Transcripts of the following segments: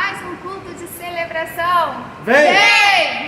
mais um culto de celebração. Vem!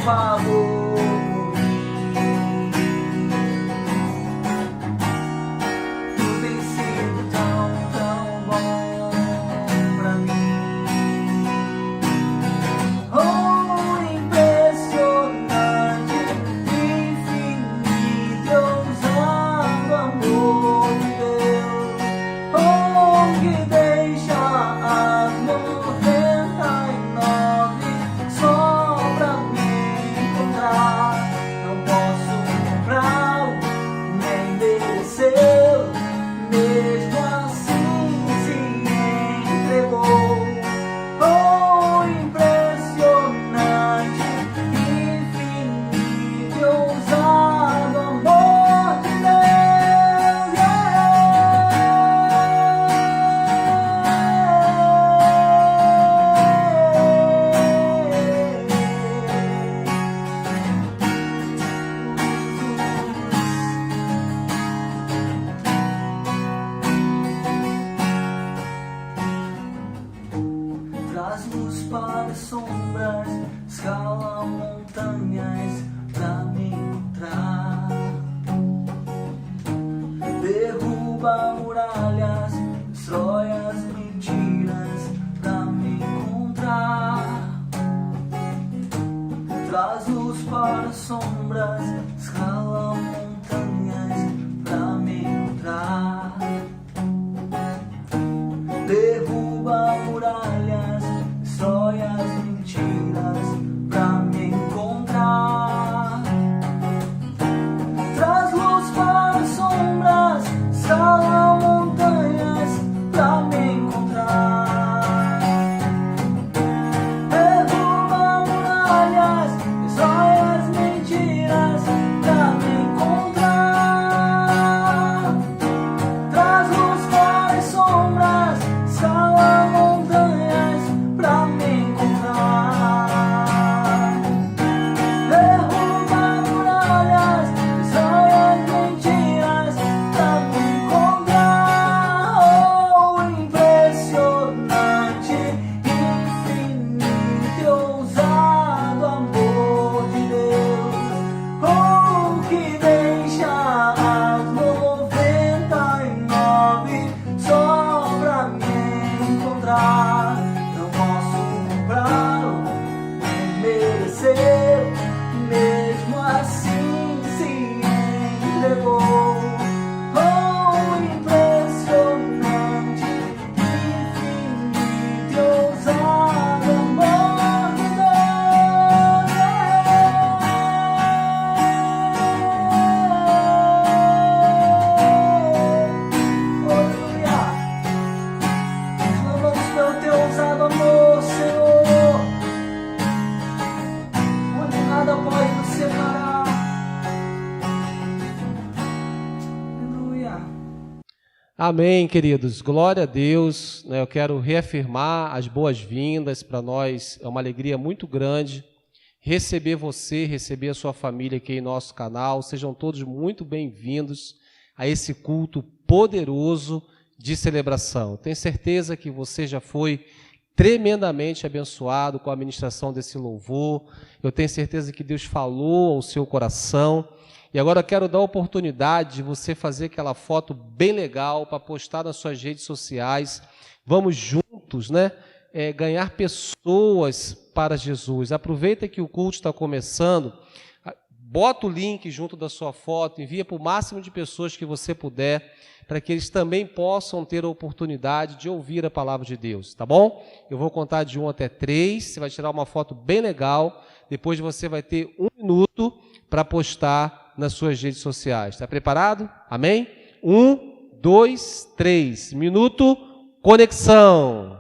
favor por mim. Tu tem sido tão, tão bom pra mim. Oh, impressionante, infinito e ousado amor de Deus. Oh, que deixa as 99 só pra me encontrar. Não posso comprá-lo, nem mereceu, mesmo assim se entregou. Oh, impressionante, infinito e ousado amor de Deus. Traz luz para sombras, escala montanhas pra me encontrar. Derruba muralhas, destrói as mentiras pra me encontrar. Traz luz para sombras, escala montanhas pra me encontrar. Derruba muralhas, destrói as mentiras pra me encontrar. Traz luz para sombras, escala montanhas pra me encontrar. Derruba muralhas, destrói as mentiras pra me encontrar. Traz luz para sombras, escala montanhas pra me encontrar. Derruba muralhas, destrói as mentiras pra me encontrar. Oh, impressionante, infinito e ousado amor de Deus. Oh, que deixa as 99 só pra me encontrar. Não posso comprá-lo, nem merecer, mesmo assim se entregou. Oh, impressionante, infinito e ousado amor de Deus. Aleluia. Clamamos pelo teu ousado amor, Senhor, onde nada pode nos separar. Aleluia. Amém, queridos. Glória a Deus. Eu quero reafirmar as boas-vindas para nós. É uma alegria muito grande receber você, receber a sua família aqui em nosso canal. Sejam todos muito bem-vindos a esse culto poderoso de celebração. Tenho certeza que você já foi tremendamente abençoado com a ministração desse louvor. Eu tenho certeza que Deus falou ao seu coração. E agora eu quero dar a oportunidade de você fazer aquela foto bem legal para postar nas suas redes sociais. Vamos juntos, ganhar pessoas para Jesus. Aproveita que o culto está começando, bota o link junto da sua foto, envia para o máximo de pessoas que você puder, para que eles também possam ter a oportunidade de ouvir a palavra de Deus, tá bom? Eu vou contar de 1 até 3, você vai tirar uma foto bem legal, depois você vai ter 1 minuto para postar nas suas redes sociais. Está preparado? Amém? 1, 2, 3. Minuto, conexão.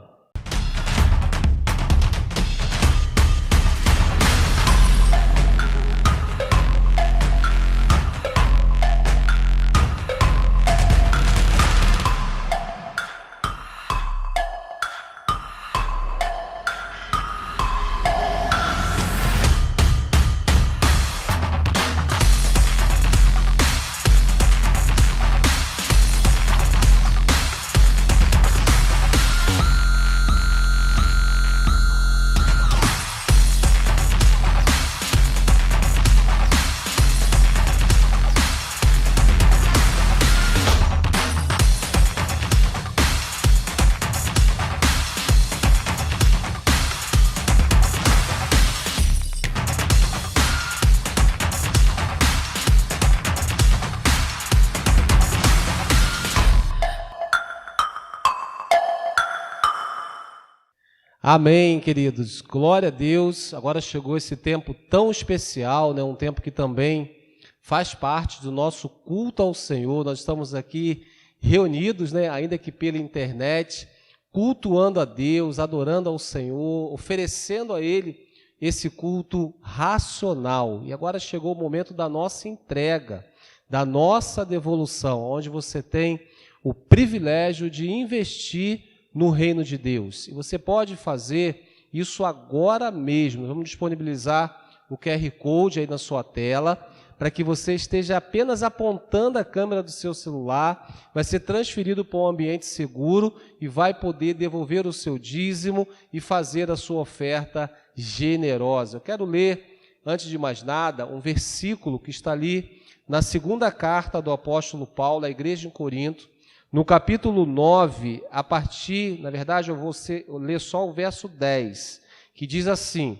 Amém, queridos. Glória a Deus. Agora chegou esse tempo tão especial, né? Um tempo que também faz parte do nosso culto ao Senhor. Nós estamos aqui reunidos, né? Ainda que pela internet, cultuando a Deus, adorando ao Senhor, oferecendo a Ele esse culto racional. E agora chegou o momento da nossa entrega, da nossa devolução, onde você tem o privilégio de investir no reino de Deus. E você pode fazer isso agora mesmo. Vamos disponibilizar o QR Code aí na sua tela, para que você esteja apenas apontando a câmera do seu celular, vai ser transferido para um ambiente seguro e vai poder devolver o seu dízimo e fazer a sua oferta generosa. Eu quero ler, antes de mais nada, um versículo que está ali na segunda carta do apóstolo Paulo à igreja em Corinto, no capítulo 9, a partir, na verdade, eu vou ler só o verso 10, que diz assim: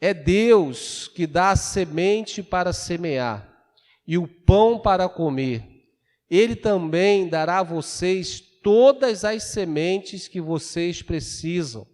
é Deus que dá a semente para semear e o pão para comer. Ele também dará a vocês todas as sementes que vocês precisam.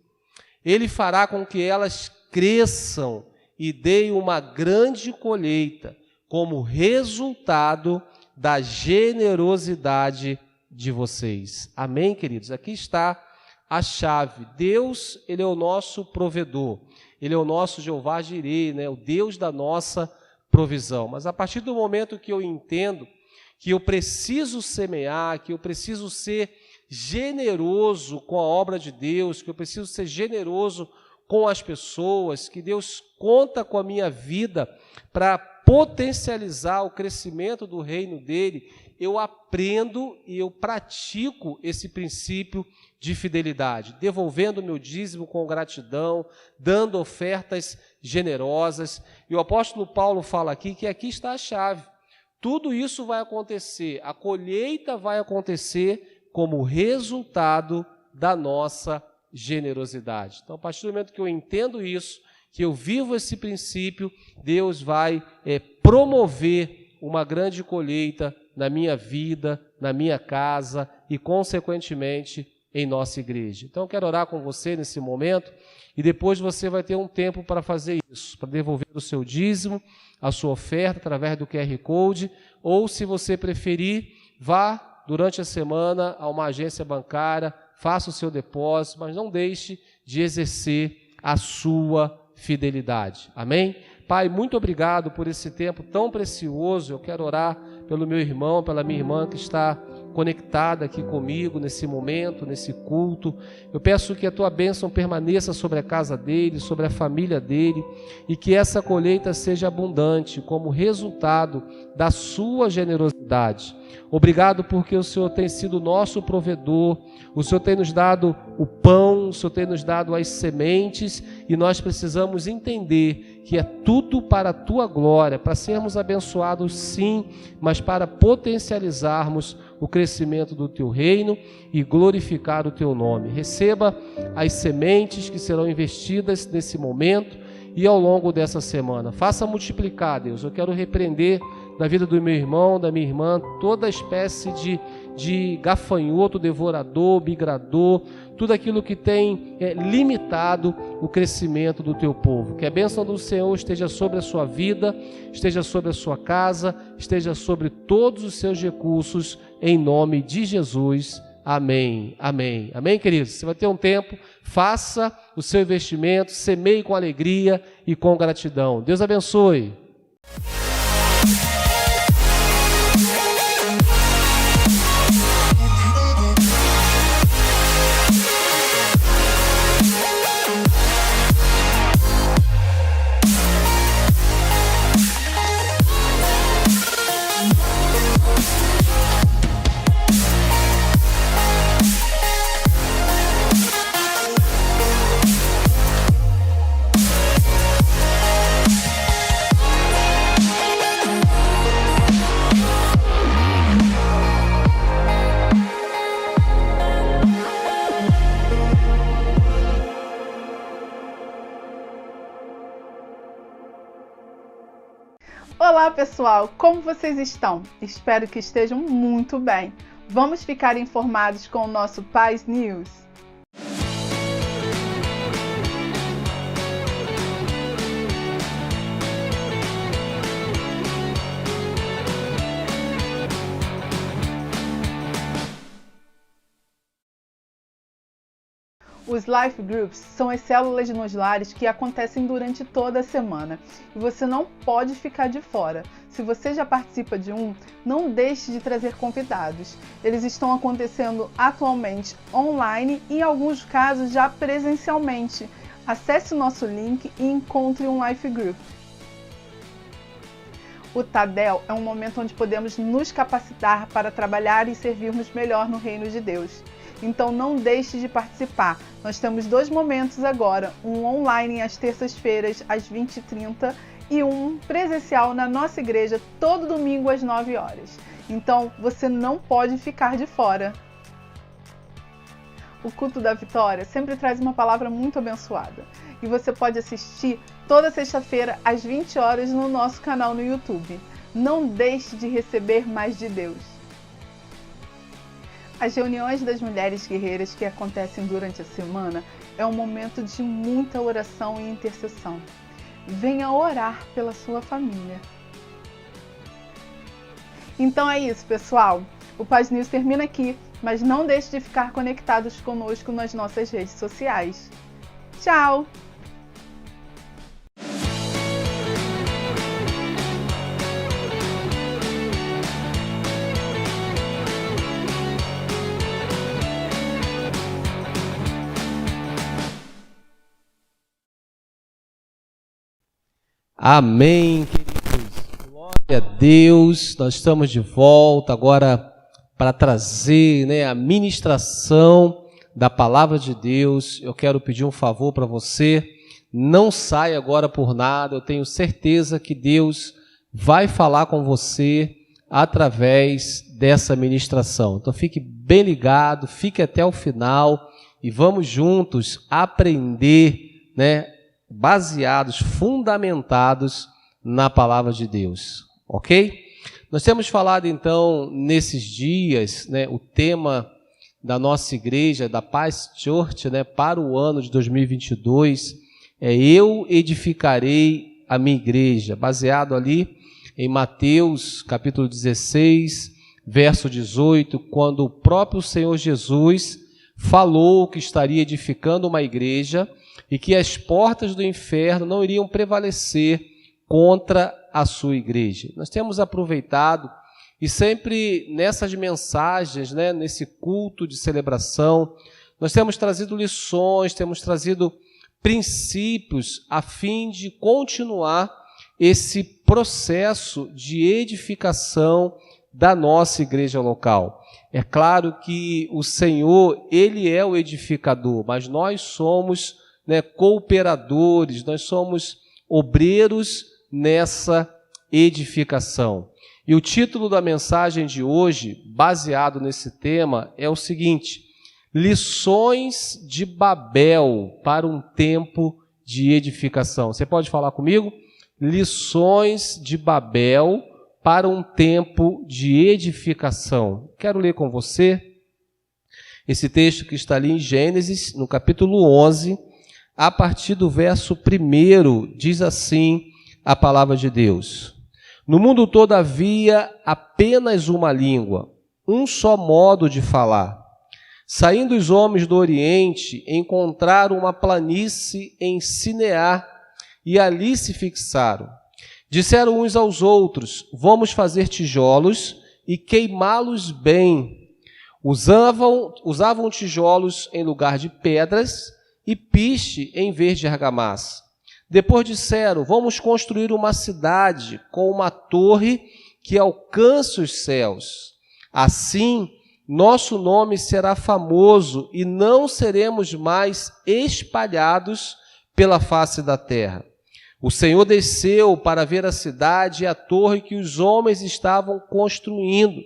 Ele fará com que elas cresçam e deem uma grande colheita, como resultado da generosidade de vocês. Amém, queridos? Aqui está a chave. Deus, Ele é o nosso provedor. Ele é o nosso Jeová Jireh, né? O Deus da nossa provisão. Mas a partir do momento que eu entendo que eu preciso semear, que eu preciso ser generoso com a obra de Deus, que eu preciso ser generoso com as pessoas, que Deus conta com a minha vida para potencializar o crescimento do reino dele, eu aprendo e eu pratico esse princípio de fidelidade, devolvendo o meu dízimo com gratidão, dando ofertas generosas. E o apóstolo Paulo fala aqui que aqui está a chave. Tudo isso vai acontecer, a colheita vai acontecer como resultado da nossa generosidade. Então, a partir do momento que eu entendo isso, que eu vivo esse princípio, Deus vai promover uma grande colheita na minha vida, na minha casa e, consequentemente, em nossa igreja. Então, eu quero orar com você nesse momento e depois você vai ter um tempo para fazer isso, para devolver o seu dízimo, a sua oferta através do QR Code, ou, se você preferir, vá durante a semana a uma agência bancária, faça o seu depósito, mas não deixe de exercer a sua fidelidade. Amém? Pai, muito obrigado por esse tempo tão precioso. Eu quero orar pelo meu irmão, pela minha irmã que está conectada aqui comigo nesse momento, nesse culto. Eu peço que a tua bênção permaneça sobre a casa dele, sobre a família dele, e que essa colheita seja abundante como resultado da sua generosidade. Obrigado porque o Senhor tem sido nosso provedor, o Senhor tem nos dado o pão, o Senhor tem nos dado as sementes, e nós precisamos entender que é tudo para a tua glória, para sermos abençoados sim, mas para potencializarmos o crescimento do teu reino e glorificar o teu nome. Receba as sementes que serão investidas nesse momento e ao longo dessa semana. Faça multiplicar, Deus. Eu quero repreender da vida do meu irmão, da minha irmã, toda espécie de gafanhoto, devorador, migrador, tudo aquilo que tem limitado o crescimento do teu povo. Que a bênção do Senhor esteja sobre a sua vida, esteja sobre a sua casa, esteja sobre todos os seus recursos, em nome de Jesus. Amém, amém, amém, queridos? Você vai ter um tempo, faça o seu investimento, semeie com alegria e com gratidão. Deus abençoe. Olá pessoal, como vocês estão? Espero que estejam muito bem. Vamos ficar informados com o nosso Paz News. Os Life Groups são as células nos lares que acontecem durante toda a semana e você não pode ficar de fora. Se você já participa de um, não deixe de trazer convidados. Eles estão acontecendo atualmente online e em alguns casos já presencialmente. Acesse o nosso link e encontre um Life Group. O Tadel é um momento onde podemos nos capacitar para trabalhar e servirmos melhor no reino de Deus. Então não deixe de participar. Nós temos 2 momentos agora, um online às terças-feiras às 20h30 e um presencial na nossa igreja todo domingo às 9 horas. Então você não pode ficar de fora. O Culto da Vitória sempre traz uma palavra muito abençoada e você pode assistir toda sexta-feira às 20 horas no nosso canal no YouTube. Não deixe de receber mais de Deus. As reuniões das mulheres guerreiras que acontecem durante a semana é um momento de muita oração e intercessão. Venha orar pela sua família. Então é isso, pessoal. O Paz News termina aqui, mas não deixe de ficar conectados conosco nas nossas redes sociais. Tchau! Amém, queridos. Glória a Deus. Nós estamos de volta agora para trazer, a ministração da palavra de Deus. Eu quero pedir um favor para você. Não saia agora por nada. Eu tenho certeza que Deus vai falar com você através dessa ministração. Então fique bem ligado, fique até o final e vamos juntos aprender, baseados, fundamentados na palavra de Deus, ok? Nós temos falado então nesses dias, o tema da nossa igreja, da Paz Church, para o ano de 2022, é Eu edificarei a minha igreja, baseado ali em Mateus capítulo 16, verso 18, quando o próprio Senhor Jesus falou que estaria edificando uma igreja e que as portas do inferno não iriam prevalecer contra a sua igreja. Nós temos aproveitado e sempre nessas mensagens, nesse culto de celebração, nós temos trazido lições, temos trazido princípios a fim de continuar esse processo de edificação da nossa igreja local. É claro que o Senhor, Ele é o edificador, mas nós somos cooperadores, nós somos obreiros nessa edificação. E o título da mensagem de hoje, baseado nesse tema, é o seguinte: Lições de Babel para um tempo de edificação. Você pode falar comigo? Lições de Babel para um tempo de edificação. Quero ler com você esse texto que está ali em Gênesis, no capítulo 11, a partir do verso 1, diz assim a palavra de Deus: No mundo todo havia apenas uma língua, um só modo de falar. Saindo os homens do Oriente, encontraram uma planície em Sinear e ali se fixaram. Disseram uns aos outros: Vamos fazer tijolos e queimá-los bem. Usavam tijolos em lugar de pedras e piche em vez de argamassa. Depois disseram: Vamos construir uma cidade com uma torre que alcance os céus. Assim, nosso nome será famoso e não seremos mais espalhados pela face da terra. O Senhor desceu para ver a cidade e a torre que os homens estavam construindo.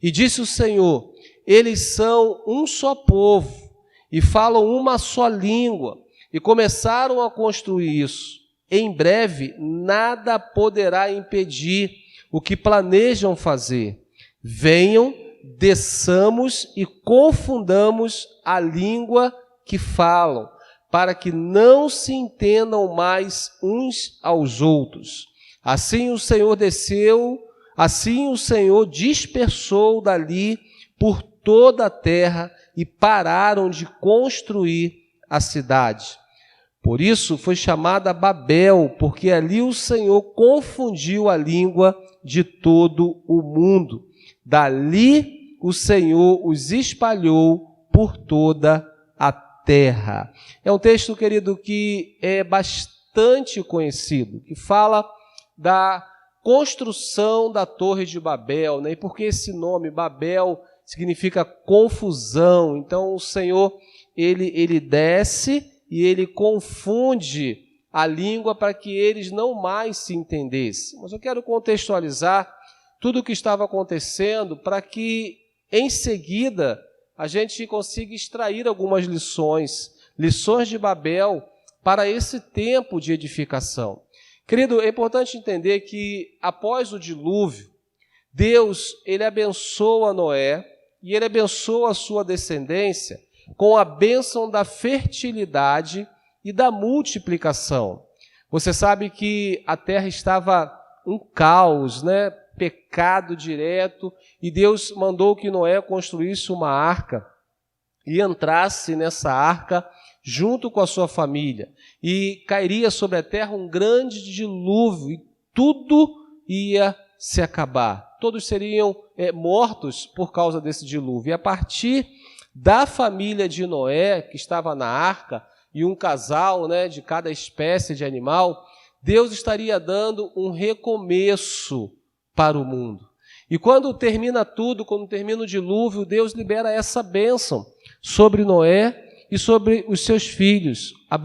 E disse o Senhor: Eles são um só povo e falam uma só língua, e começaram a construir isso. Em breve, nada poderá impedir o que planejam fazer. Venham, desçamos e confundamos a língua que falam, para que não se entendam mais uns aos outros. Assim o Senhor dispersou dali por toda a terra e pararam de construir a cidade. Por isso foi chamada Babel, porque ali o Senhor confundiu a língua de todo o mundo. Dali o Senhor os espalhou por toda a terra. É um texto, querido, que é bastante conhecido, que fala da construção da Torre de Babel, né? E por que esse nome? Babel significa confusão. Então o Senhor, ele desce e ele confunde a língua para que eles não mais se entendessem. Mas eu quero contextualizar tudo o que estava acontecendo para que, em seguida, a gente consiga extrair algumas lições de Babel para esse tempo de edificação. Querido, é importante entender que, após o dilúvio, Deus, ele abençoa Noé e ele abençoa a sua descendência com a bênção da fertilidade e da multiplicação. Você sabe que a terra estava um caos, né? Pecado direto, e Deus mandou que Noé construísse uma arca e entrasse nessa arca junto com a sua família, e cairia sobre a terra um grande dilúvio, e tudo ia se acabar. Todos seriam mortos por causa desse dilúvio. E a partir da família de Noé, que estava na arca, e um casal, né, de cada espécie de animal, Deus estaria dando um recomeço para o mundo. E quando termina tudo, quando termina o dilúvio, Deus libera essa bênção sobre Noé e sobre os seus filhos, a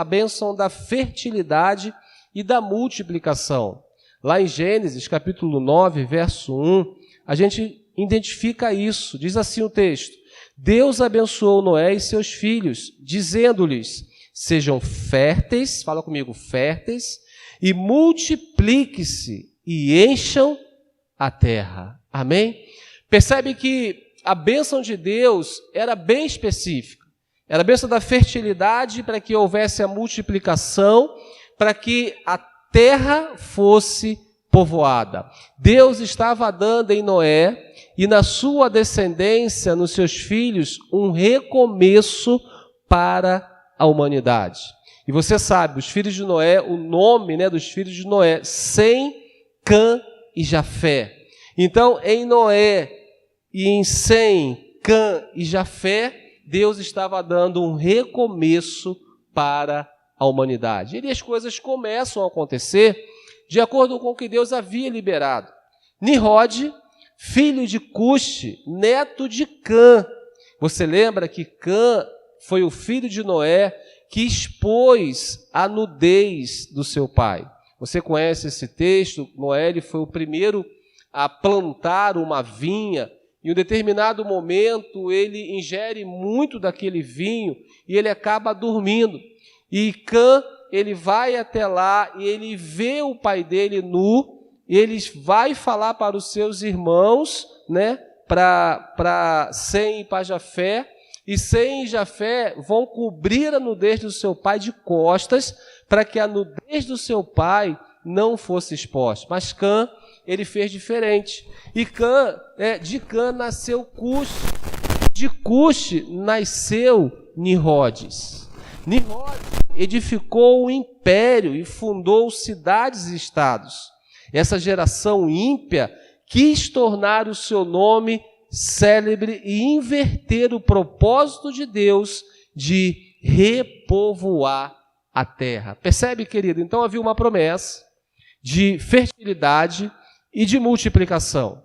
bênção da fertilidade e da multiplicação. Lá em Gênesis, capítulo 9, verso 1, a gente identifica isso. Diz assim o texto: Deus abençoou Noé e seus filhos, dizendo-lhes: sejam férteis, fala comigo, férteis, e multiplique-se e encham a terra. Amém? Percebe que a bênção de Deus era bem específica. Era a bênção da fertilidade para que houvesse a multiplicação, para que a terra fosse povoada. Deus estava dando em Noé e na sua descendência, nos seus filhos, um recomeço para a humanidade. E você sabe, os filhos de Noé, o nome, né, dos filhos de Noé, Sem, Cã e Jafé. Então, em Noé e em Sem, Cã e Jafé, Deus estava dando um recomeço para a humanidade. E as coisas começam a acontecer de acordo com o que Deus havia liberado. Nimrod, filho de Cuxi, neto de Cã. Você lembra que Cã foi o filho de Noé que expôs a nudez do seu pai. Você conhece esse texto? Noé, ele foi o primeiro a plantar uma vinha. Em um determinado momento, ele ingere muito daquele vinho e ele acaba dormindo. E Cã, ele vai até lá e ele vê o pai dele nu, e ele vai falar para os seus irmãos, né, para Sem e para Jafé, e Sem e Jafé vão cobrir a nudez do seu pai de costas, para que a nudez do seu pai não fosse exposta. Mas Cã, ele fez diferente. E de Cã nasceu Cuxi. De Cuxi nasceu Nimrodes. Nimrod edificou um império e fundou cidades e estados. Essa geração ímpia quis tornar o seu nome célebre e inverter o propósito de Deus de repovoar a terra. Percebe, querido? Então havia uma promessa de fertilidade e de multiplicação.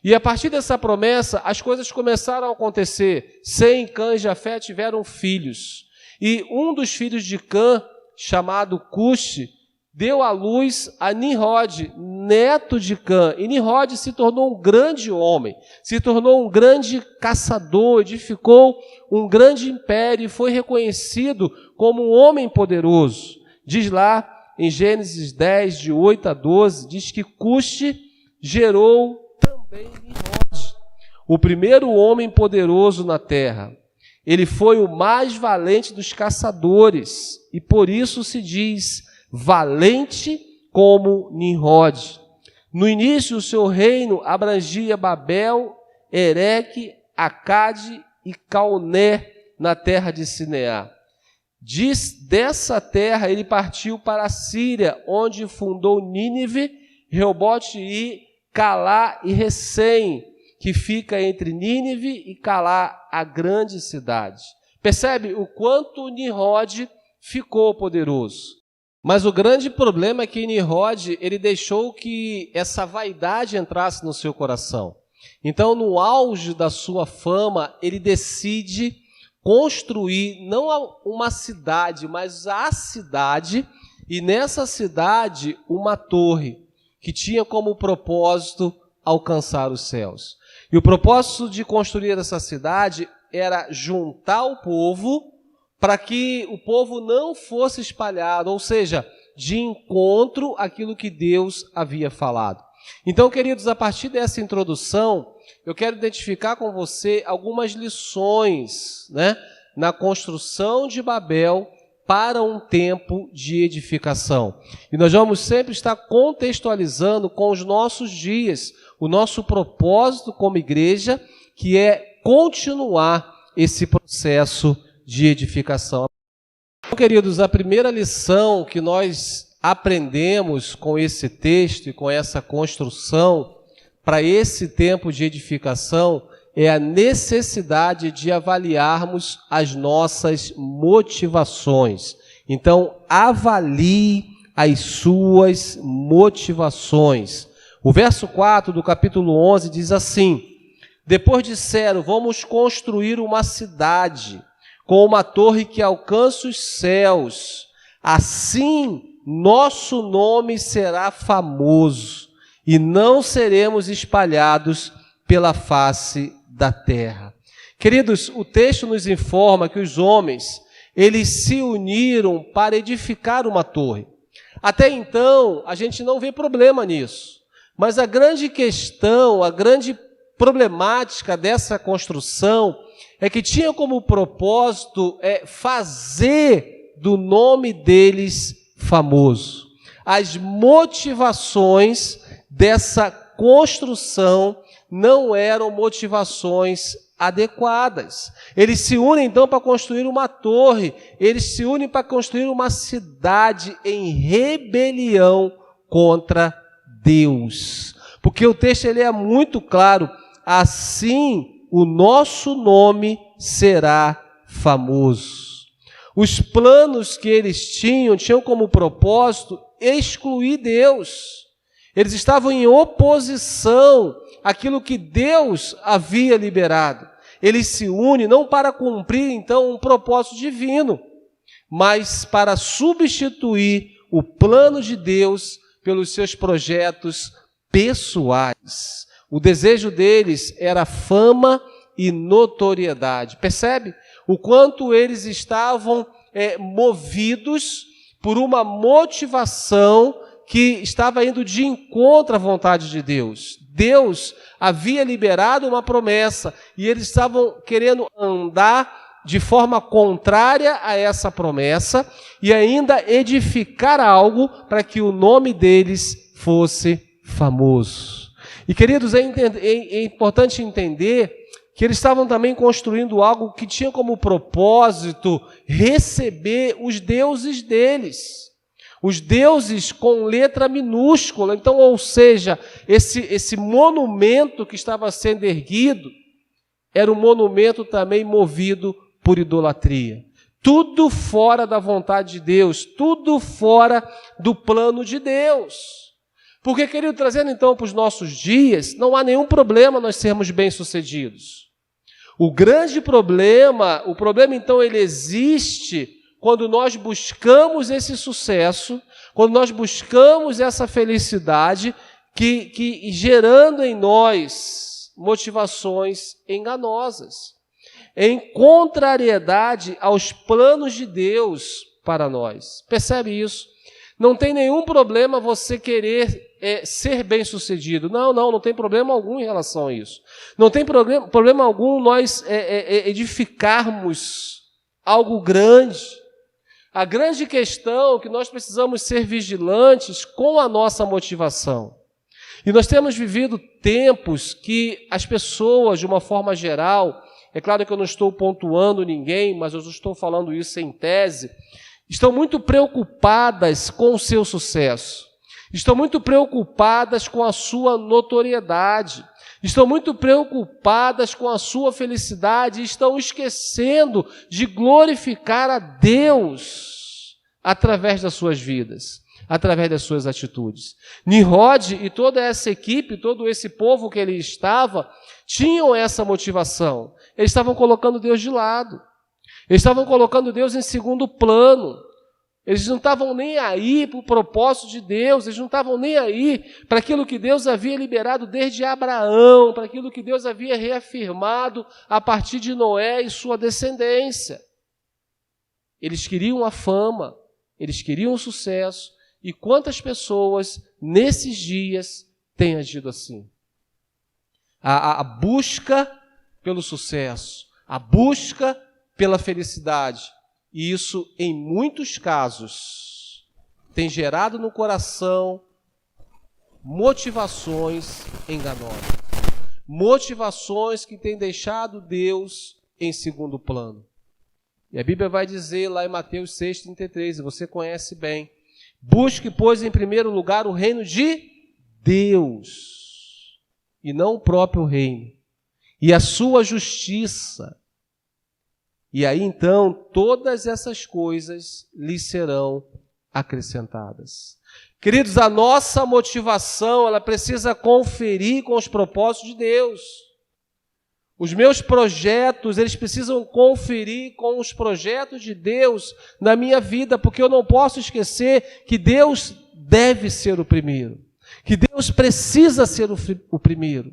E a partir dessa promessa, as coisas começaram a acontecer. Sem, Cã e Jafé tiveram filhos. E um dos filhos de Cã, chamado Cuxi, deu à luz a Nimrod, neto de Cã. E Nimrod se tornou um grande homem, se tornou um grande caçador, edificou um grande império e foi reconhecido como um homem poderoso. Diz lá em Gênesis 10, de 8 a 12, diz que Cuxi gerou também Nimrod, o primeiro homem poderoso na terra. Ele foi o mais valente dos caçadores, e por isso se diz valente como Nimrod. No início, o seu reino abrangia Babel, Ereque, Acade e Calné, na terra de Sinear. Dessa terra ele partiu para a Síria, onde fundou Nínive, Reobote e Calá e Recém, que fica entre Nínive e Calá, a grande cidade. Percebe o quanto Nimrod ficou poderoso. Mas o grande problema é que Nimrod, ele deixou que essa vaidade entrasse no seu coração. Então, no auge da sua fama, ele decide construir não uma cidade, mas a cidade, e nessa cidade uma torre, que tinha como propósito alcançar os céus. E o propósito de construir essa cidade era juntar o povo para que o povo não fosse espalhado, ou seja, de encontro àquilo que Deus havia falado. Então, queridos, a partir dessa introdução, eu quero identificar com você algumas lições, na construção de Babel para um tempo de edificação. E nós vamos sempre estar contextualizando com os nossos dias, o nosso propósito como igreja, que é continuar esse processo de edificação. Então, queridos, a primeira lição que nós aprendemos com esse texto e com essa construção para esse tempo de edificação é a necessidade de avaliarmos as nossas motivações. Então, avalie as suas motivações. O verso 4 do capítulo 11 diz assim: depois disseram, vamos construir uma cidade com uma torre que alcance os céus. Assim, nosso nome será famoso e não seremos espalhados pela face da terra. Queridos, o texto nos informa que os homens, eles se uniram para edificar uma torre. Até então, a gente não vê problema nisso. Mas a grande questão, a grande problemática dessa construção é que tinha como propósito fazer do nome deles famoso. As motivações dessa construção não eram motivações adequadas. Eles se unem então para construir uma torre, eles se unem para construir uma cidade em rebelião contra Deus. Porque o texto ele é muito claro, assim o nosso nome será famoso. Os planos que eles tinham como propósito excluir Deus. Eles estavam em oposição àquilo que Deus havia liberado. Eles se unem não para cumprir, então, um propósito divino, mas para substituir o plano de Deus pelos seus projetos pessoais. O desejo deles era fama e notoriedade. Percebe? O quanto eles estavam movidos por uma motivação que estava indo de encontro à vontade de Deus. Deus havia liberado uma promessa e eles estavam querendo andar de forma contrária a essa promessa e ainda edificar algo para que o nome deles fosse famoso. E, queridos, é importante entender que eles estavam também construindo algo que tinha como propósito receber os deuses deles. Os deuses com letra minúscula. Então, ou seja, esse monumento que estava sendo erguido era um monumento também movido por idolatria. Tudo fora da vontade de Deus, tudo fora do plano de Deus. Porque, querido, trazendo então para os nossos dias, não há nenhum problema nós sermos bem-sucedidos. O grande problema, então, ele existe quando nós buscamos esse sucesso, quando nós buscamos essa felicidade, que gerando em nós motivações enganosas, em contrariedade aos planos de Deus para nós. Percebe isso? Não tem nenhum problema você querer ser bem-sucedido. Não tem problema algum em relação a isso. Não tem problema algum nós edificarmos algo grande. A grande questão é que nós precisamos ser vigilantes com a nossa motivação. E nós temos vivido tempos que as pessoas, de uma forma geral, é claro que eu não estou pontuando ninguém, mas eu estou falando isso em tese, estão muito preocupadas com o seu sucesso, estão muito preocupadas com a sua notoriedade, estão muito preocupadas com a sua felicidade e estão esquecendo de glorificar a Deus através das suas vidas, através das suas atitudes. Nimrod e toda essa equipe, todo esse povo que ele estava, tinham essa motivação. Eles estavam colocando Deus de lado. Eles estavam colocando Deus em segundo plano. Eles não estavam nem aí para o propósito de Deus, eles não estavam nem aí para aquilo que Deus havia liberado desde Abraão, para aquilo que Deus havia reafirmado a partir de Noé e sua descendência. Eles queriam a fama, eles queriam o sucesso, e quantas pessoas nesses dias têm agido assim? A busca pelo sucesso, a busca pela felicidade, e isso, em muitos casos, tem gerado no coração motivações enganosas. Motivações que têm deixado Deus em segundo plano. E a Bíblia vai dizer lá em Mateus 6,33, e você conhece bem: busque, pois, em primeiro lugar o reino de Deus, e não o próprio reino, e a sua justiça. E aí, então, todas essas coisas lhe serão acrescentadas. Queridos, a nossa motivação, ela precisa conferir com os propósitos de Deus. Os meus projetos, eles precisam conferir com os projetos de Deus na minha vida, porque eu não posso esquecer que Deus deve ser o primeiro, que Deus precisa ser o primeiro.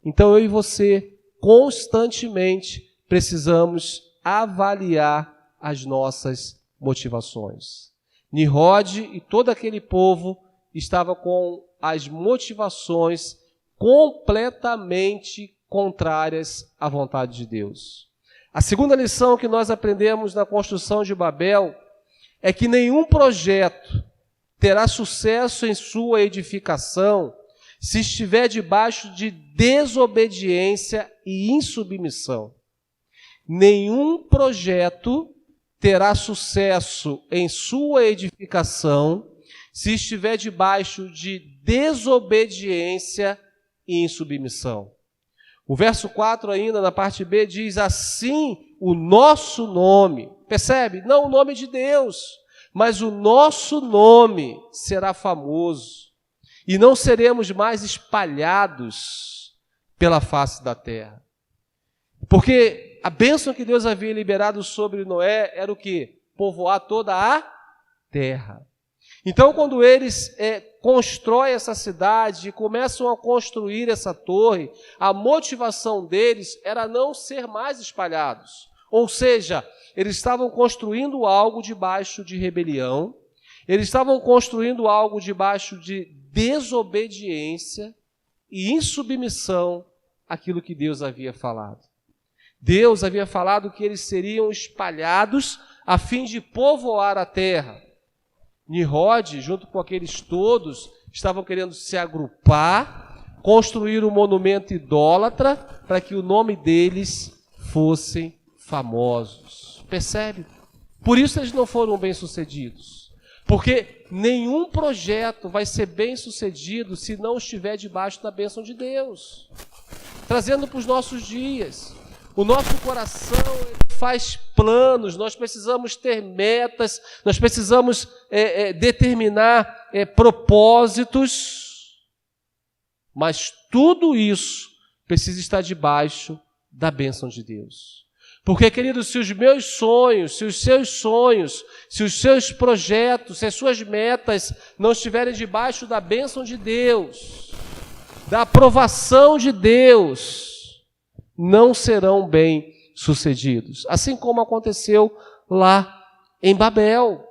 Então, eu e você, constantemente, precisamos avaliar as nossas motivações. Nimrod e todo aquele povo estava com as motivações completamente contrárias à vontade de Deus. A segunda lição que nós aprendemos na construção de Babel é que nenhum projeto terá sucesso em sua edificação se estiver debaixo de desobediência e insubmissão. Nenhum projeto terá sucesso em sua edificação se estiver debaixo de desobediência e insubmissão. O verso 4 ainda, na parte B, diz: assim o nosso nome, percebe? Não o nome de Deus, mas o nosso nome será famoso, e não seremos mais espalhados pela face da terra. Porque a bênção que Deus havia liberado sobre Noé era o quê? Povoar toda a terra. Então, quando eles constroem essa cidade e começam a construir essa torre, a motivação deles era não ser mais espalhados. Ou seja, eles estavam construindo algo debaixo de rebelião, eles estavam construindo algo debaixo de desobediência e insubmissão àquilo que Deus havia falado. Deus havia falado que eles seriam espalhados a fim de povoar a terra. Nimrod, junto com aqueles todos, estavam querendo se agrupar, construir um monumento idólatra para que o nome deles fossem famosos. Percebe? Por isso eles não foram bem-sucedidos. Porque nenhum projeto vai ser bem-sucedido se não estiver debaixo da bênção de Deus. Trazendo para os nossos dias. O nosso coração faz planos, nós precisamos ter metas, nós precisamos determinar propósitos, mas tudo isso precisa estar debaixo da bênção de Deus. Porque, queridos, se os meus sonhos, se os seus sonhos, se os seus projetos, se as suas metas não estiverem debaixo da bênção de Deus, da aprovação de Deus, não serão bem-sucedidos. Assim como aconteceu lá em Babel,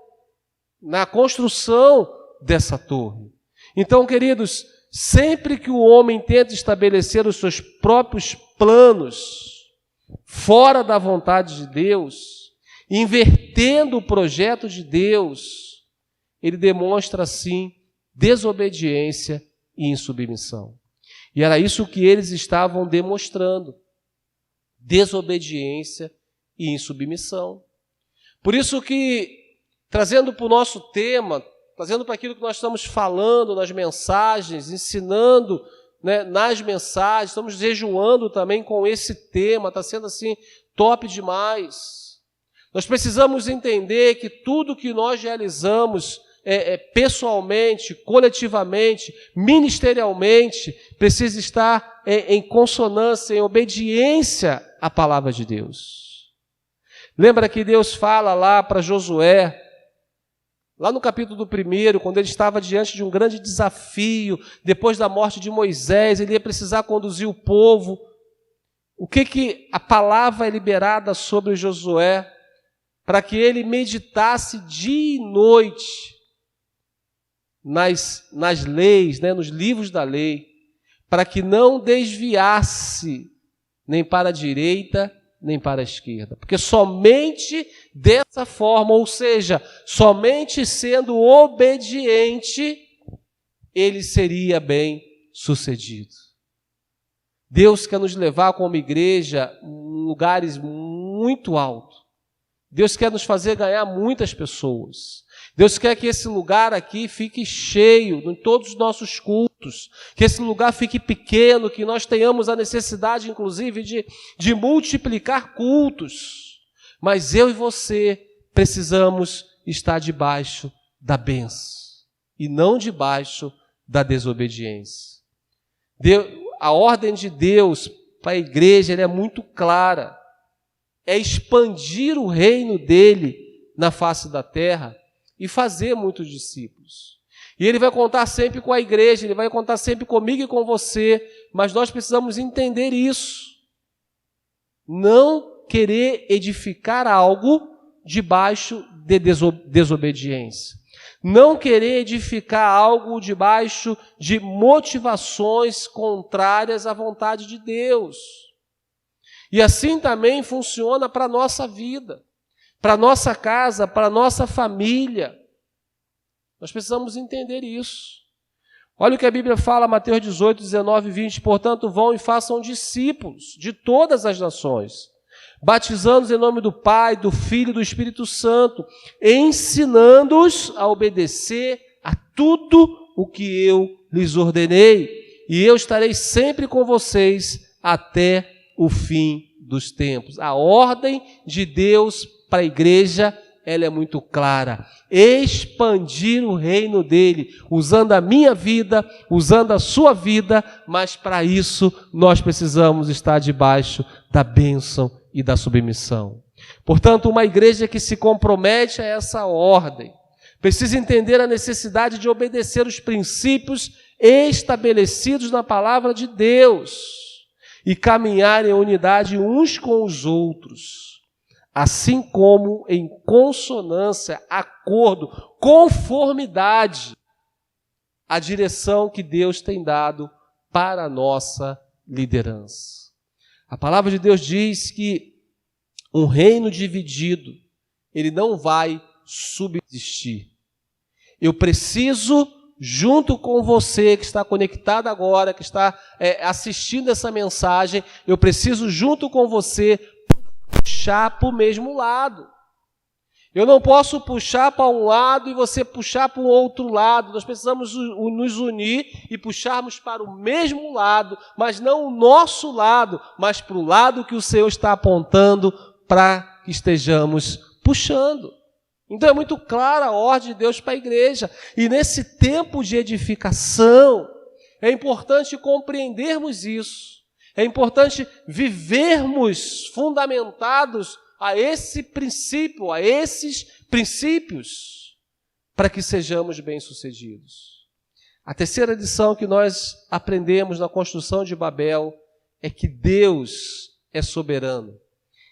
na construção dessa torre. Então, queridos, sempre que o homem tenta estabelecer os seus próprios planos fora da vontade de Deus, invertendo o projeto de Deus, ele demonstra, assim, desobediência e insubmissão. E era isso que eles estavam demonstrando. desobediência e insubmissão. Por isso que, trazendo para o nosso tema, trazendo para aquilo que nós estamos falando nas mensagens, ensinando, né, nas mensagens, estamos jejuando também com esse tema, está sendo assim top demais. Nós precisamos entender que tudo que nós realizamos pessoalmente, coletivamente, ministerialmente, precisa estar em consonância, em obediência à palavra de Deus. Lembra que Deus fala lá para Josué, lá no capítulo 1, quando ele estava diante de um grande desafio, depois da morte de Moisés, ele ia precisar conduzir o povo. O que a palavra é liberada sobre Josué? Para que ele meditasse dia e noite nas leis, né, nos livros da lei, para que não desviasse nem para a direita, nem para a esquerda. Porque somente dessa forma, ou seja, somente sendo obediente, ele seria bem sucedido. Deus quer nos levar como igreja em lugares muito altos. Deus quer nos fazer ganhar muitas pessoas. Deus quer que esse lugar aqui fique cheio em todos os nossos cultos, que esse lugar fique pequeno, que nós tenhamos a necessidade, inclusive, de multiplicar cultos. Mas eu e você precisamos estar debaixo da bênção e não debaixo da desobediência. A ordem de Deus para a igreja é muito clara. É expandir o reino dele na face da terra e fazer muitos discípulos. E ele vai contar sempre com a igreja, ele vai contar sempre comigo e com você, mas nós precisamos entender isso. Não querer edificar algo debaixo de desobediência. Não querer edificar algo debaixo de motivações contrárias à vontade de Deus. E assim também funciona para a nossa vida, para a nossa casa, para a nossa família. Nós precisamos entender isso. Olha o que a Bíblia fala, Mateus 18, 19 e 20. Portanto, vão e façam discípulos de todas as nações, batizando-os em nome do Pai, do Filho e do Espírito Santo, ensinando-os a obedecer a tudo o que eu lhes ordenei. E eu estarei sempre com vocês até o fim dos tempos. A ordem de Deus para a igreja, ela é muito clara. Expandir o reino dele, usando a minha vida, usando a sua vida, mas para isso nós precisamos estar debaixo da bênção e da submissão. Portanto, uma igreja que se compromete a essa ordem, precisa entender a necessidade de obedecer os princípios estabelecidos na palavra de Deus e caminhar em unidade uns com os outros, assim como em consonância, acordo, conformidade à direção que Deus tem dado para a nossa liderança. A palavra de Deus diz que um reino dividido, ele não vai subsistir. Eu preciso, junto com você que está conectado agora, que está assistindo essa mensagem, eu preciso, junto com você, puxar para o mesmo lado. Eu não posso puxar para um lado e você puxar para o outro lado. Nós precisamos nos unir e puxarmos para o mesmo lado, mas não o nosso lado, mas para o lado que o Senhor está apontando para que estejamos puxando. Então é muito clara a ordem de Deus para a igreja. E nesse tempo de edificação, é importante compreendermos isso. É importante vivermos fundamentados a esse princípio, a esses princípios, para que sejamos bem-sucedidos. A terceira lição que nós aprendemos na construção de Babel é que Deus é soberano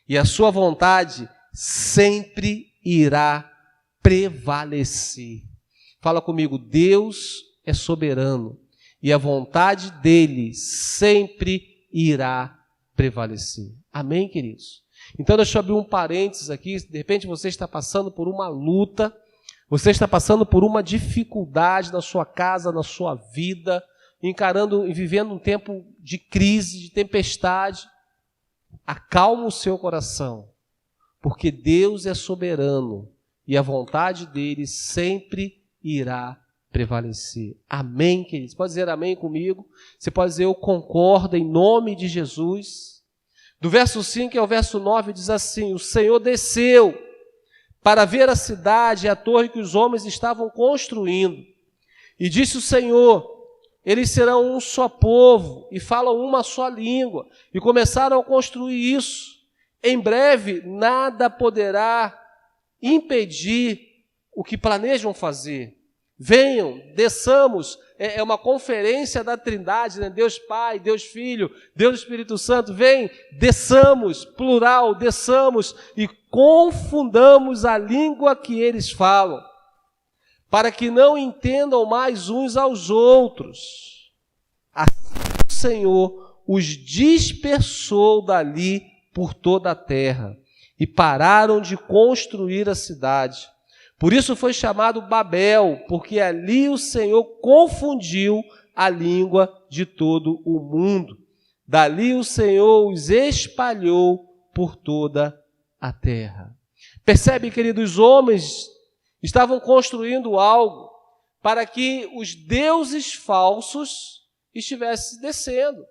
e a sua vontade sempre irá prevalecer. Fala comigo, Deus é soberano e a vontade dele sempre irá prevalecer. Amém, queridos? Então, deixa eu abrir um parênteses aqui. De repente você está passando por uma luta, você está passando por uma dificuldade na sua casa, na sua vida, encarando e vivendo um tempo de crise, de tempestade. acalma o seu coração, porque Deus é soberano e a vontade dele sempre irá prevalecer. Amém, queridos? Pode dizer amém comigo? Você pode dizer eu concordo em nome de Jesus. Do verso 5 ao verso 9 diz assim: o Senhor desceu para ver a cidade e a torre que os homens estavam construindo. E disse o Senhor: eles serão um só povo e falam uma só língua. E começaram a construir isso. Em breve, nada poderá impedir o que planejam fazer. Venham, desçamos. É uma conferência da Trindade, né? Deus Pai, Deus Filho, Deus Espírito Santo. Vem, desçamos, plural, desçamos e confundamos a língua que eles falam, para que não entendam mais uns aos outros. Assim o Senhor os dispersou dali por toda a terra e pararam de construir a cidade. Por isso foi chamado Babel, porque ali o Senhor confundiu a língua de todo o mundo. Dali o Senhor os espalhou por toda a terra. Percebe, queridos, os homens estavam construindo algo para que os deuses falsos estivessem descendo.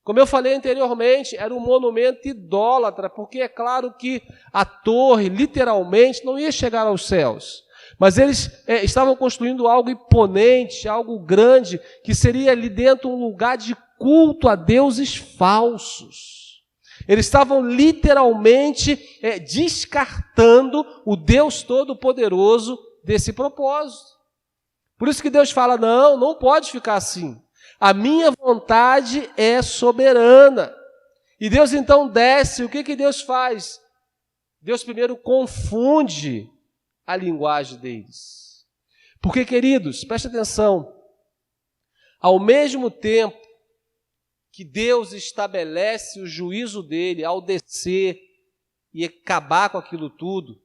Como eu falei anteriormente, era um monumento idólatra, porque é claro que a torre, literalmente, não ia chegar aos céus. Mas eles estavam construindo algo imponente, algo grande, que seria ali dentro um lugar de culto a deuses falsos. Eles estavam literalmente descartando o Deus Todo-Poderoso desse propósito. Por isso que Deus fala, não pode ficar assim. A minha vontade é soberana. E Deus então desce. O que Deus faz? Deus primeiro confunde a linguagem deles. Porque, queridos, preste atenção. Ao mesmo tempo que Deus estabelece o juízo dele ao descer e acabar com aquilo tudo,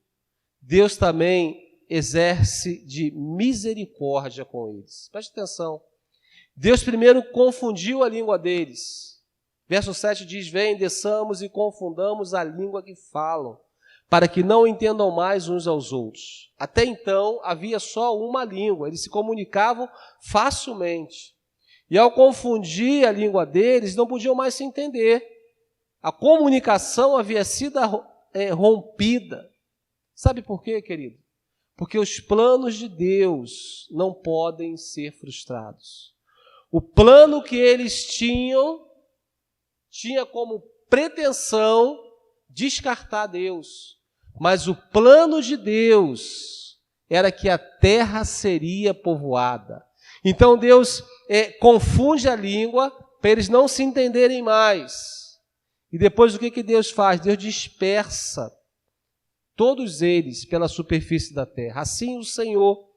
Deus também exerce de misericórdia com eles. Preste atenção. Deus primeiro confundiu a língua deles. Verso 7 diz, vem, desçamos e confundamos a língua que falam, para que não entendam mais uns aos outros. Até então havia só uma língua, eles se comunicavam facilmente. E ao confundir a língua deles, não podiam mais se entender. A comunicação havia sido rompida. Sabe por quê, querido? Porque os planos de Deus não podem ser frustrados. O plano que eles tinha como pretensão descartar Deus. Mas o plano de Deus era que a terra seria povoada. Então Deus confunde a língua para eles não se entenderem mais. E depois o que Deus faz? Deus dispersa todos eles pela superfície da terra. Assim o Senhor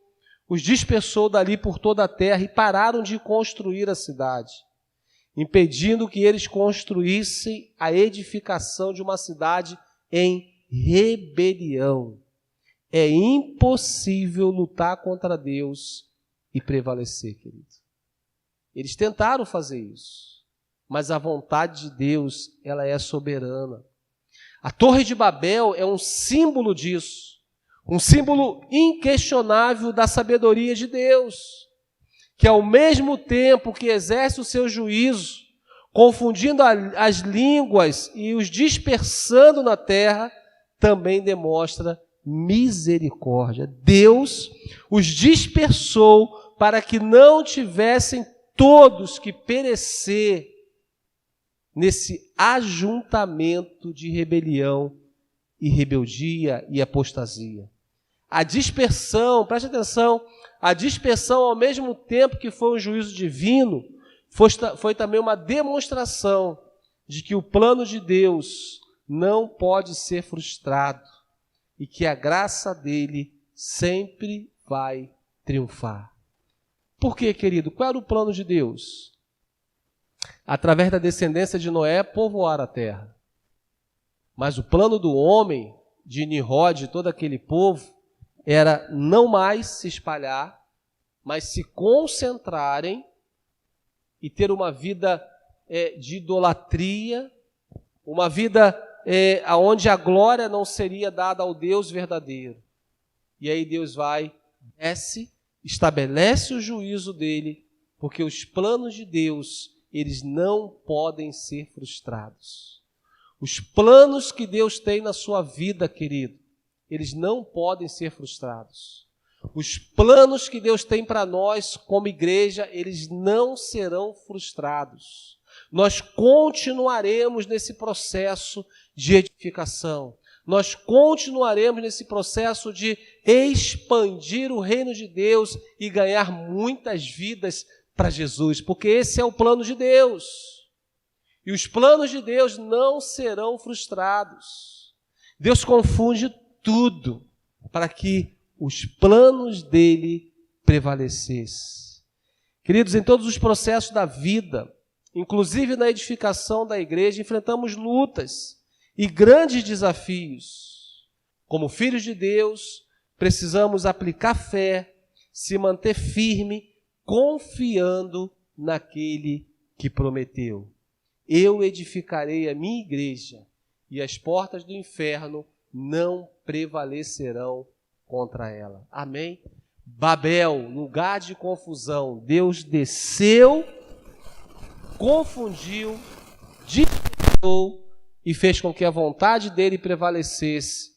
os dispersou dali por toda a terra e pararam de construir a cidade, impedindo que eles construíssem a edificação de uma cidade em rebelião. É impossível lutar contra Deus e prevalecer, querido. Eles tentaram fazer isso, mas a vontade de Deus, ela é soberana. A Torre de Babel é um símbolo disso. Um símbolo inquestionável da sabedoria de Deus, que ao mesmo tempo que exerce o seu juízo, confundindo as línguas e os dispersando na terra, também demonstra misericórdia. Deus os dispersou para que não tivessem todos que perecer nesse ajuntamento de rebelião e rebeldia e apostasia. A dispersão, preste atenção, a dispersão ao mesmo tempo que foi um juízo divino, foi também uma demonstração de que o plano de Deus não pode ser frustrado e que a graça dele sempre vai triunfar. Por quê, querido? Qual era o plano de Deus? Através da descendência de Noé, povoar a terra. Mas o plano do homem, de Nimrod e todo aquele povo, era não mais se espalhar, mas se concentrarem e ter uma vida de idolatria uma vida onde a glória não seria dada ao Deus verdadeiro. E aí Deus vai, desce, estabelece o juízo dele, porque os planos de Deus, eles não podem ser frustrados. Os planos que Deus tem na sua vida, querido, eles não podem ser frustrados. Os planos que Deus tem para nós como igreja, eles não serão frustrados. Nós continuaremos nesse processo de edificação. Nós continuaremos nesse processo de expandir o reino de Deus e ganhar muitas vidas para Jesus, porque esse é o plano de Deus. E os planos de Deus não serão frustrados. Deus confunde tudo para que os planos dele prevalecessem. Queridos, em todos os processos da vida, inclusive na edificação da igreja, enfrentamos lutas e grandes desafios. Como filhos de Deus, precisamos aplicar fé, se manter firme, confiando naquele que prometeu. Eu edificarei a minha igreja e as portas do inferno não prevalecerão contra ela. Amém? Babel, lugar de confusão. Deus desceu, confundiu, dificultou e fez com que a vontade dele prevalecesse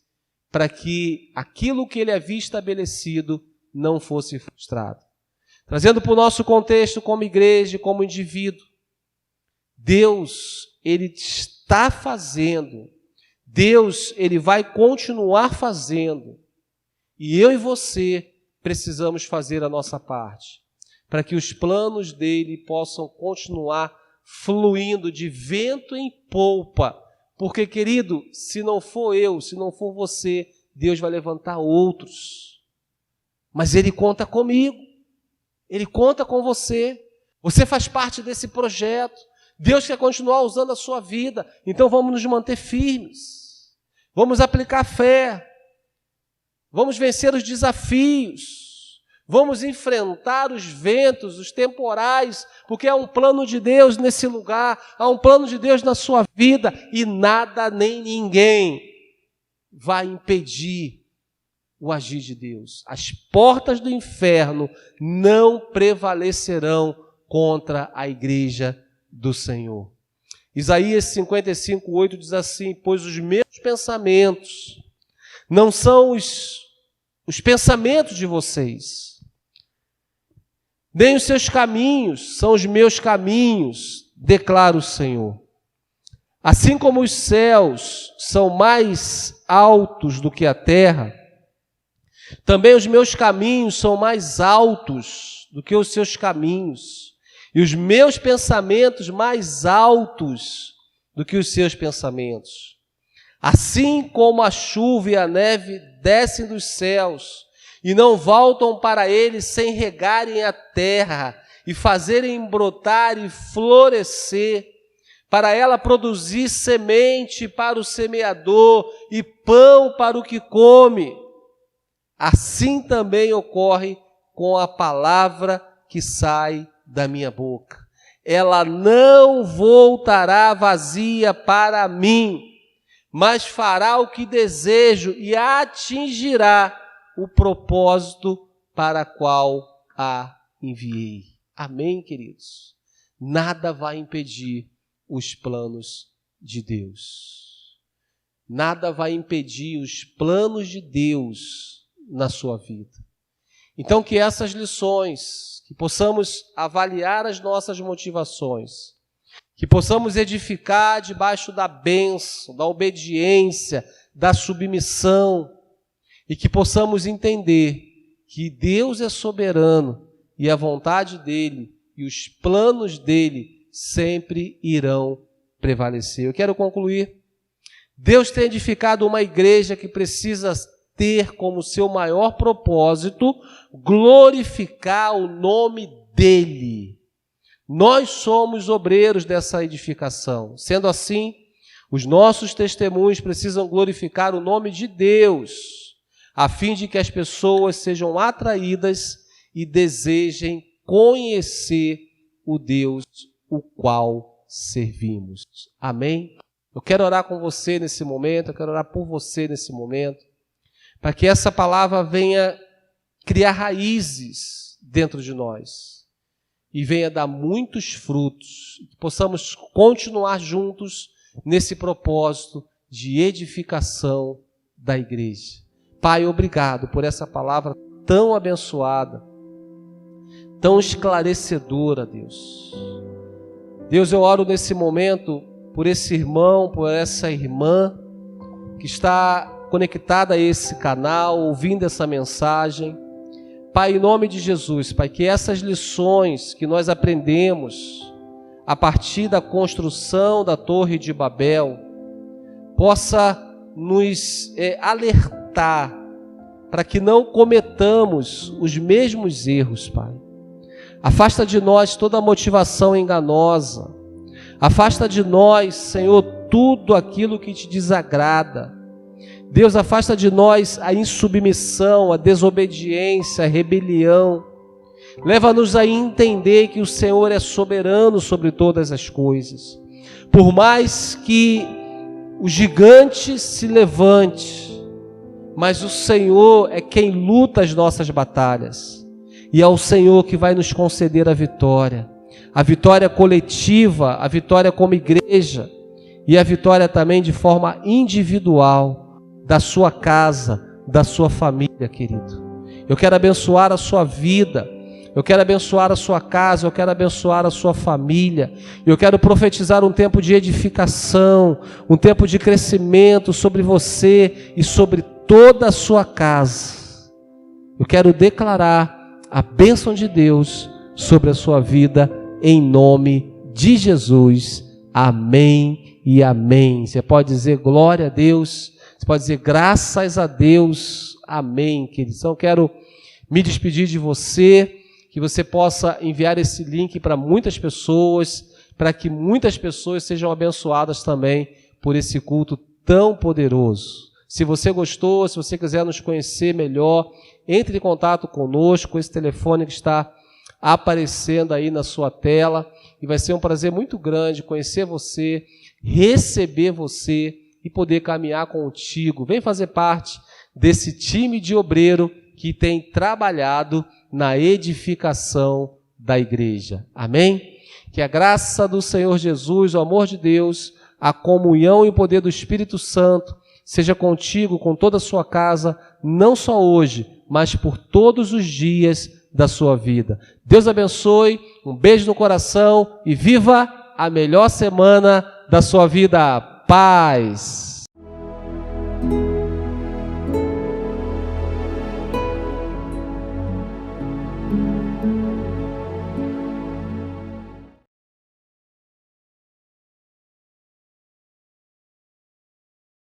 para que aquilo que ele havia estabelecido não fosse frustrado. Trazendo para o nosso contexto como igreja, como indivíduo, Deus, ele está fazendo, Deus, ele vai continuar fazendo, e eu e você precisamos fazer a nossa parte, para que os planos dele possam continuar fluindo de vento em polpa, porque, querido, se não for eu, se não for você, Deus vai levantar outros, mas ele conta comigo, ele conta com você, você faz parte desse projeto, Deus quer continuar usando a sua vida, então vamos nos manter firmes, vamos aplicar fé, vamos vencer os desafios, vamos enfrentar os ventos, os temporais, porque há um plano de Deus nesse lugar, há um plano de Deus na sua vida, e nada nem ninguém vai impedir o agir de Deus. As portas do inferno não prevalecerão contra a igreja do Senhor. Isaías 55:8 diz assim: pois os meus pensamentos não são os pensamentos de vocês, nem os seus caminhos são os meus caminhos, declara o Senhor. Assim como os céus são mais altos do que a terra, também os meus caminhos são mais altos do que os seus caminhos, e os meus pensamentos mais altos do que os seus pensamentos. Assim como a chuva e a neve descem dos céus e não voltam para ele sem regarem a terra e fazerem brotar e florescer, para ela produzir semente para o semeador e pão para o que come, assim também ocorre com a palavra que sai da minha boca. Ela não voltará vazia para mim, mas fará o que desejo e atingirá o propósito para qual a enviei. Amém, queridos? Nada vai impedir os planos de Deus. Nada vai impedir os planos de Deus na sua vida. Então, que essas lições, que possamos avaliar as nossas motivações, que possamos edificar debaixo da bênção, da obediência, da submissão, e que possamos entender que Deus é soberano e a vontade dele e os planos dele sempre irão prevalecer. Eu quero concluir. Deus tem edificado uma igreja que precisa ter como seu maior propósito glorificar o nome dele. Nós somos obreiros dessa edificação. Sendo assim, os nossos testemunhos precisam glorificar o nome de Deus, a fim de que as pessoas sejam atraídas e desejem conhecer o Deus o qual servimos. Amém? Eu quero orar com você nesse momento, eu quero orar por você nesse momento, para que essa palavra venha criar raízes dentro de nós e venha dar muitos frutos, que possamos continuar juntos nesse propósito de edificação da igreja. Pai, obrigado por essa palavra tão abençoada, tão esclarecedora, Deus. Deus, eu oro nesse momento por esse irmão, por essa irmã que está conectada a esse canal, ouvindo essa mensagem. Pai, em nome de Jesus, Pai, que essas lições que nós aprendemos a partir da construção da Torre de Babel possa nos alertar para que não cometamos os mesmos erros, Pai. Afasta de nós toda motivação enganosa. Afasta de nós, Senhor, tudo aquilo que te desagrada. Deus, afasta de nós a insubmissão, a desobediência, a rebelião. Leva-nos a entender que o Senhor é soberano sobre todas as coisas. Por mais que o gigante se levante, mas o Senhor é quem luta as nossas batalhas. E é o Senhor que vai nos conceder a vitória coletiva, a vitória como igreja, e a vitória também de forma individual, da sua casa, da sua família, querido. Eu quero abençoar a sua vida, eu quero abençoar a sua casa, eu quero abençoar a sua família, eu quero profetizar um tempo de edificação, um tempo de crescimento sobre você e sobre toda a sua casa. Eu quero declarar a bênção de Deus sobre a sua vida, em nome de Jesus. Amém e amém. Você pode dizer glória a Deus, você pode dizer graças a Deus. Amém, queridos. Então eu quero me despedir de você, que você possa enviar esse link para muitas pessoas, para que muitas pessoas sejam abençoadas também por esse culto tão poderoso. Se você gostou, se você quiser nos conhecer melhor, entre em contato conosco, esse telefone que está aparecendo aí na sua tela, e vai ser um prazer muito grande conhecer você, receber você e poder caminhar contigo. Vem fazer parte desse time de obreiro que tem trabalhado na edificação da igreja. Amém? Que a graça do Senhor Jesus, o amor de Deus, a comunhão e o poder do Espírito Santo seja contigo, com toda a sua casa, não só hoje, mas por todos os dias da sua vida. Deus abençoe, um beijo no coração e viva a melhor semana da sua vida. Paz!